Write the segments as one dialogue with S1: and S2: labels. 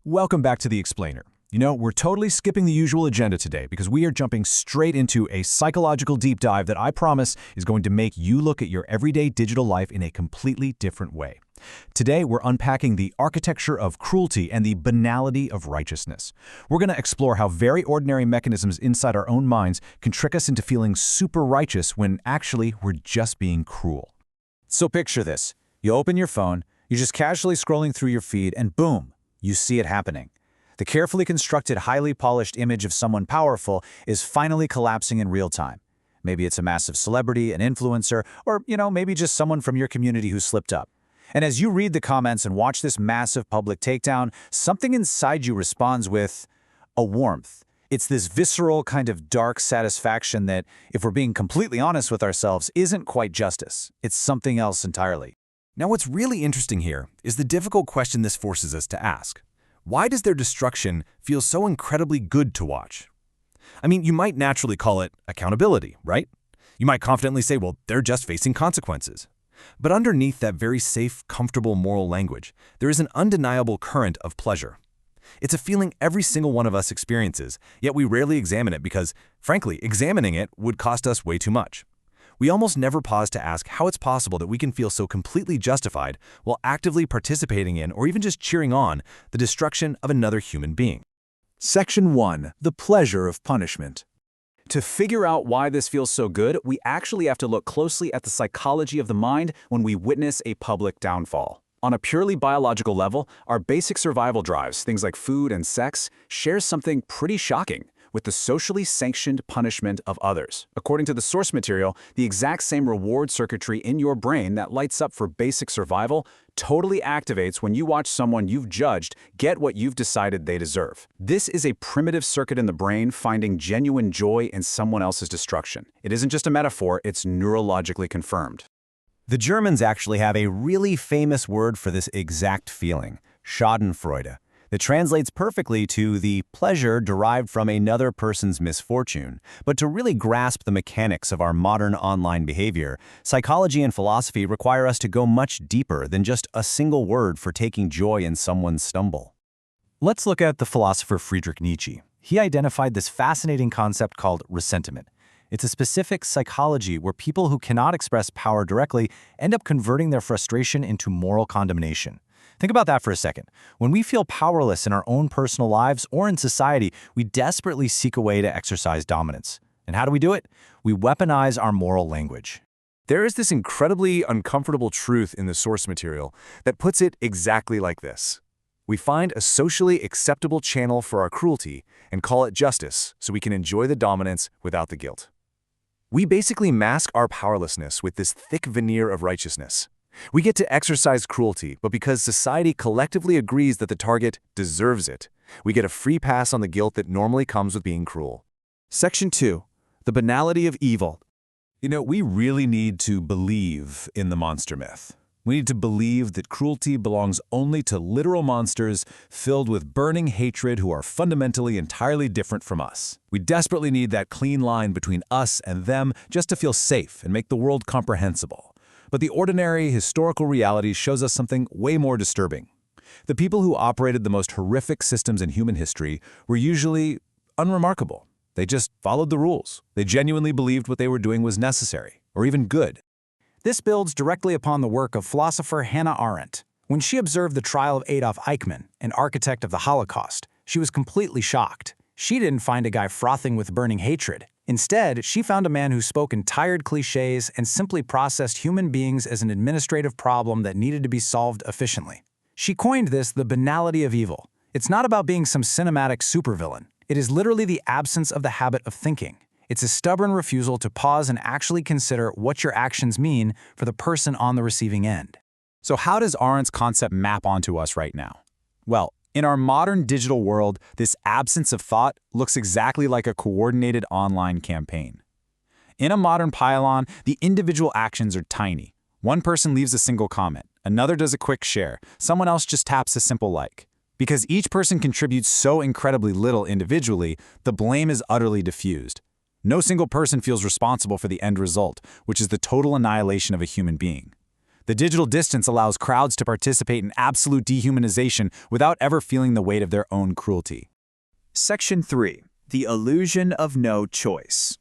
S1: Welcome back to The Explainer. We're totally skipping the usual agenda today because we are jumping straight into a psychological deep dive that I promise is going to make you look at your everyday digital life in a completely different way. Today, we're unpacking the architecture of cruelty and the banality of righteousness. We're going to explore how very ordinary mechanisms inside our own minds can trick us into feeling super righteous when actually we're just being cruel.
S2: So picture this. You open your phone, you're just casually scrolling through your feed, and boom, you see it happening. The carefully constructed, highly polished image of someone powerful is finally collapsing in real time. Maybe it's a massive celebrity, an influencer, or, maybe just someone from your community who slipped up. And as you read the comments and watch this massive public takedown, something inside you responds with a warmth. It's this visceral kind of dark satisfaction that, if we're being completely honest with ourselves, isn't quite justice. It's something else entirely.
S1: Now, what's really interesting here is the difficult question this forces us to ask. Why does their destruction feel so incredibly good to watch? You might naturally call it accountability, right? You might confidently say, well, they're just facing consequences. But underneath that very safe, comfortable moral language, there is an undeniable current of pleasure. It's a feeling every single one of us experiences, yet we rarely examine it because, frankly, examining it would cost us way too much. We almost never pause to ask how it's possible that we can feel so completely justified while actively participating in or even just cheering on the destruction of another human being.
S2: Section 1. The pleasure of punishment. To figure out why this feels so good, we actually have to look closely at the psychology of the mind when we witness a public downfall. On a purely biological level, our basic survival drives, things like food and sex, share something pretty shocking with the socially sanctioned punishment of others. According to the source material, the exact same reward circuitry in your brain that lights up for basic survival totally activates when you watch someone you've judged get what you've decided they deserve. This is a primitive circuit in the brain finding genuine joy in someone else's destruction. It isn't just a metaphor, it's neurologically confirmed.
S3: The Germans actually have a really famous word for this exact feeling, Schadenfreude, that translates perfectly to the pleasure derived from another person's misfortune. But to really grasp the mechanics of our modern online behavior, psychology and philosophy require us to go much deeper than just a single word for taking joy in someone's stumble. Let's look at the philosopher Friedrich Nietzsche. He identified this fascinating concept called ressentiment. It's a specific psychology where people who cannot express power directly end up converting their frustration into moral condemnation. Think about that for a second. When we feel powerless in our own personal lives or in society, we desperately seek a way to exercise dominance. And how do we do it? We weaponize our moral language.
S1: There is this incredibly uncomfortable truth in the source material that puts it exactly like this. We find a socially acceptable channel for our cruelty and call it justice so we can enjoy the dominance without the guilt. We basically mask our powerlessness with this thick veneer of righteousness. We get to exercise cruelty, but because society collectively agrees that the target deserves it, we get a free pass on the guilt that normally comes with being cruel.
S2: Section 2. The banality of evil.
S1: We really need to believe in the monster myth. We need to believe that cruelty belongs only to literal monsters filled with burning hatred who are fundamentally entirely different from us. We desperately need that clean line between us and them just to feel safe and make the world comprehensible. But the ordinary historical reality shows us something way more disturbing. The people who operated the most horrific systems in human history were usually unremarkable. They just followed the rules. They genuinely believed what they were doing was necessary, or even good.
S2: This builds directly upon the work of philosopher Hannah Arendt. When she observed the trial of Adolf Eichmann, an architect of the Holocaust, she was completely shocked. She didn't find a guy frothing with burning hatred. Instead, she found a man who spoke in tired cliches and simply processed human beings as an administrative problem that needed to be solved efficiently. She coined this the banality of evil. It's not about being some cinematic supervillain. It is literally the absence of the habit of thinking. It's a stubborn refusal to pause and actually consider what your actions mean for the person on the receiving end.
S3: So how does Arendt's concept map onto us right now? Well, in our modern digital world, this absence of thought looks exactly like a coordinated online campaign. In a modern pylon, the individual actions are tiny. One person leaves a single comment, another does a quick share, someone else just taps a simple like. Because each person contributes so incredibly little individually, the blame is utterly diffused. No single person feels responsible for the end result, which is the total annihilation of a human being.
S2: The digital distance allows crowds to participate in absolute dehumanization without ever feeling the weight of their own cruelty. Section 3. The illusion of no choice.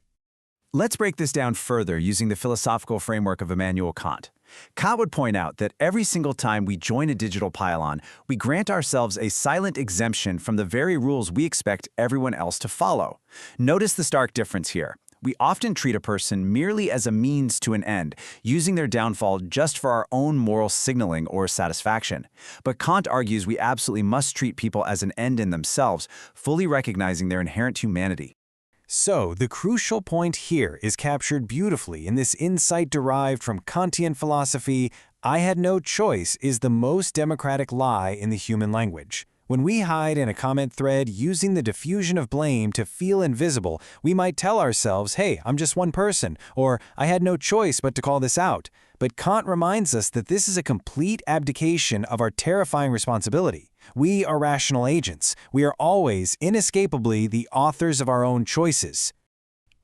S2: Let's break this down further using the philosophical framework of Immanuel Kant. Kant would point out that every single time we join a digital pylon, we grant ourselves a silent exemption from the very rules we expect everyone else to follow. Notice the stark difference here. We often treat a person merely as a means to an end, using their downfall just for our own moral signaling or satisfaction. But Kant argues we absolutely must treat people as an end in themselves, fully recognizing their inherent humanity.
S1: So, the crucial point here is captured beautifully in this insight derived from Kantian philosophy: I had no choice is the most democratic lie in the human language. When we hide in a comment thread using the diffusion of blame to feel invisible, we might tell ourselves, hey, I'm just one person, or I had no choice but to call this out. But Kant reminds us that this is a complete abdication of our terrifying responsibility. We are rational agents. We are always, inescapably, the authors of our own choices.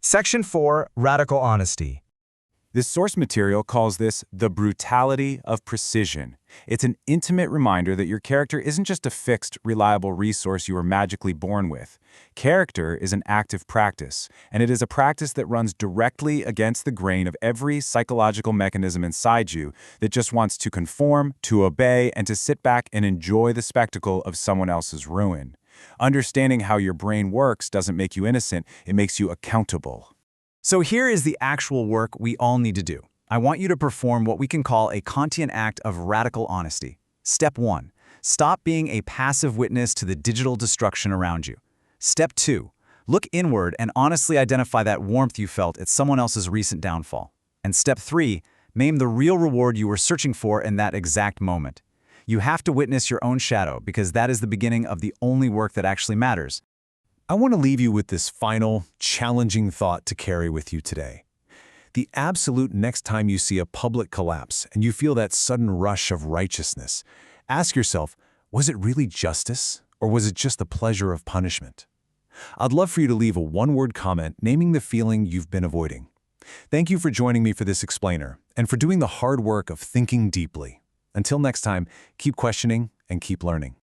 S4: Section 4. Radical Honesty.
S2: This source material calls this the brutality of precision. It's an intimate reminder that your character isn't just a fixed, reliable resource you were magically born with. Character is an active practice, and it is a practice that runs directly against the grain of every psychological mechanism inside you that just wants to conform, to obey, and to sit back and enjoy the spectacle of someone else's ruin. Understanding how your brain works doesn't make you innocent, it makes you accountable.
S3: So here is the actual work we all need to do. I want you to perform what we can call a Kantian act of radical honesty. Step 1. Stop being a passive witness to the digital destruction around you. Step 2. Look inward and honestly identify that warmth you felt at someone else's recent downfall. And Step 3. Name the real reward you were searching for in that exact moment. You have to witness your own shadow because that is the beginning of the only work that actually matters.
S1: I want to leave you with this final, challenging thought to carry with you today. The absolute next time you see a public collapse and you feel that sudden rush of righteousness, ask yourself, was it really justice or was it just the pleasure of punishment? I'd love for you to leave a one-word comment naming the feeling you've been avoiding. Thank you for joining me for this explainer and for doing the hard work of thinking deeply. Until next time, keep questioning and keep learning.